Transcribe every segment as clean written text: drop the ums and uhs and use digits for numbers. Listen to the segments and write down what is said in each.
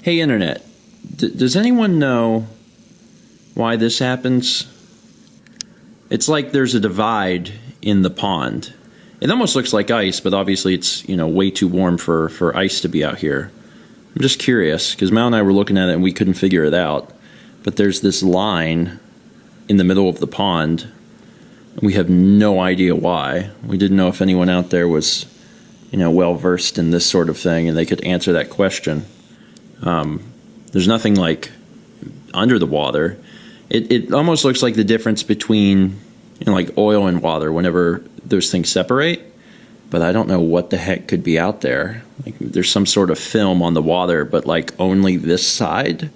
Hey, Internet, does anyone know why this happens? It's like there's a divide in the pond. It almost looks like ice, but obviously it's, way too warm for ice to be out here. I'm just curious, because Mal and I were looking at it and we couldn't figure it out. But there's this line in the middle of the pond. We have no idea why. We didn't know if anyone out there was, well-versed in this sort of thing and they could answer that question. There's nothing like under the water. It almost looks like the difference between like oil and water whenever those things separate, but I don't know what the heck could be out there. Like there's some sort of film on the water, but like only this side.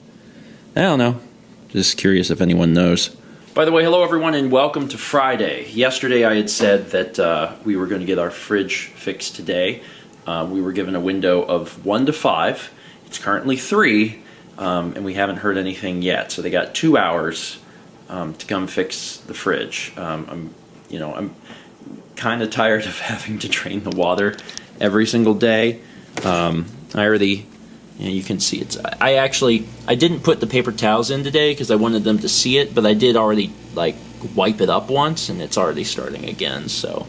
I don't know. Just curious if anyone knows. By the way, hello everyone and welcome to Friday. Yesterday I had said that we were going to get our fridge fixed today. We were given a window of 1 to 5. It's currently 3, and we haven't heard anything yet. So they got 2 hours to come fix the fridge. I'm kind of tired of having to drain the water every single day. I already, you can see it's. I didn't put the paper towels in today because I wanted them to see it, but I did already like wipe it up once, and it's already starting again. So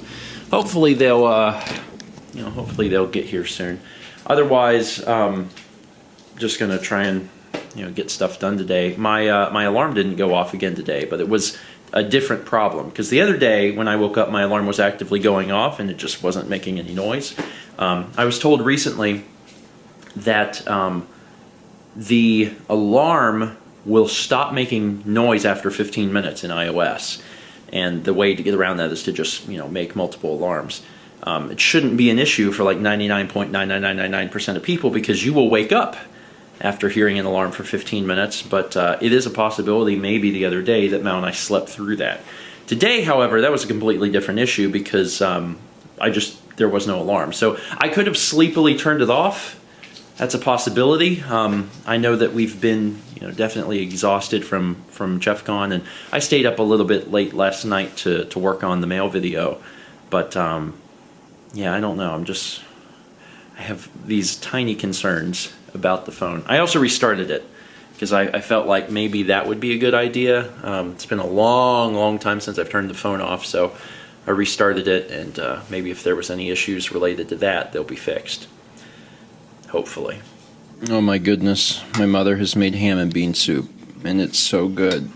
hopefully they'll, hopefully they'll get here soon. Otherwise, just gonna try and get stuff done today. My alarm didn't go off again today, but it was a different problem because the other day when I woke up my alarm was actively going off and it just wasn't making any noise. I was told recently that the alarm will stop making noise after 15 minutes in iOS, and the way to get around that is to just make multiple alarms. It shouldn't be an issue for like 99.99999% of people because you will wake up after hearing an alarm for 15 minutes, but it is a possibility maybe the other day that Mal and I slept through that. Today, however, that was a completely different issue because there was no alarm. So I could have sleepily turned it off. That's a possibility. I know that we've been definitely exhausted from ChefCon, and I stayed up a little bit late last night to work on the mail video, but yeah, I don't know. I have these tiny concerns about the phone. I also restarted it because I felt like maybe that would be a good idea. It's been a long time since I've turned the phone off, so I restarted it, and maybe if there was any issues related to that, they'll be fixed. Hopefully. Oh my goodness. My mother has made ham and bean soup, and it's so good.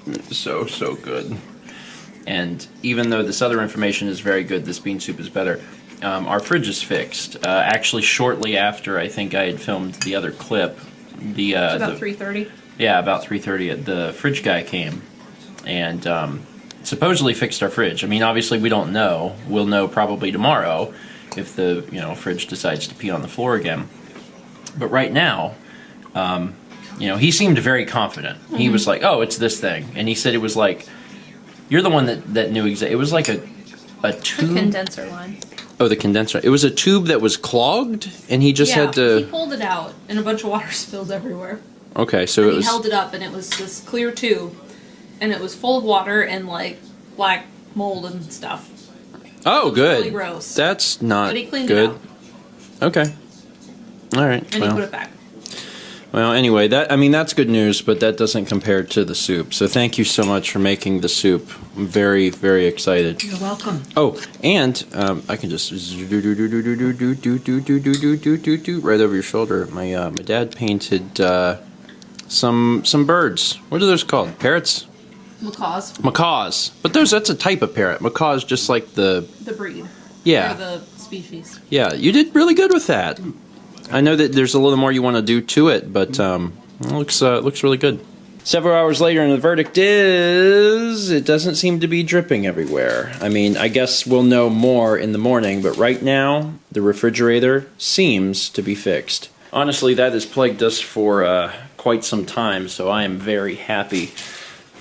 It's so good. And even though this other information is very good, this bean soup is better. Our fridge is fixed. Actually, shortly after I think I had filmed the other clip, it's about 3:30. Yeah, about 3:30. The fridge guy came and supposedly fixed our fridge. I mean, obviously we don't know. We'll know probably tomorrow if the fridge decides to pee on the floor again. But right now, he seemed very confident. Mm-hmm. He was like, "Oh, it's this thing," and he said it was like, "You're the one that knew exactly." It was like a tube. The condenser line. Oh, the condenser. It was a tube that was clogged, and he just had to... he pulled it out, and a bunch of water spilled everywhere. Okay, so he held it up, and it was this clear tube, and it was full of water and, like, black mold and stuff. Oh, good. Really gross. That's not good. But he cleaned it out. Okay. All right. And he put it back. Well, anyway, that's good news, but that doesn't compare to the soup. So thank you so much for making the soup. I'm very, very excited. You're welcome. Oh, and I can just right over your shoulder. My dad painted some birds. What are those called? Parrots? Macaws. Macaws. But that's a type of parrot. Macaws just like the breed. Yeah. Or the species. Yeah, you did really good with that. I know that there's a little more you want to do to it, but it looks really good. Several hours later, and the verdict is it doesn't seem to be dripping everywhere. I mean, I guess we'll know more in the morning, but right now, the refrigerator seems to be fixed. Honestly, that has plagued us for quite some time, so I am very happy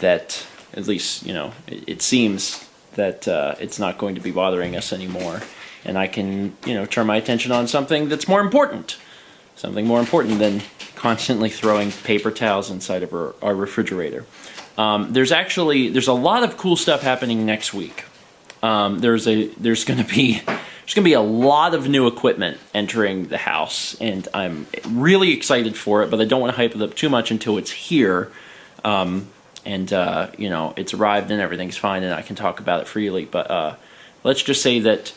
that, at least, it seems that it's not going to be bothering us anymore. And I can, turn my attention on something that's more important. Something more important than constantly throwing paper towels inside of our refrigerator. There's a lot of cool stuff happening next week. There's going to be there's going to be a lot of new equipment entering the house, and I'm really excited for it, but I don't want to hype it up too much until it's here. You know, it's arrived and everything's fine and I can talk about it freely. But let's just say that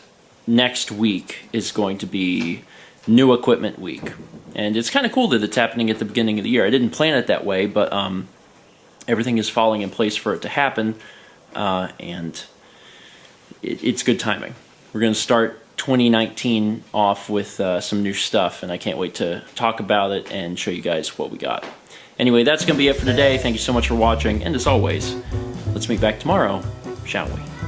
next week is going to be new equipment week. And it's kind of cool that it's happening at the beginning of the year. I didn't plan it that way, but everything is falling in place for it to happen. And it's good timing. We're going to start 2019 off with some new stuff, and I can't wait to talk about it and show you guys what we got. Anyway, that's going to be it for today. Thank you so much for watching, and as always, let's meet back tomorrow, shall we?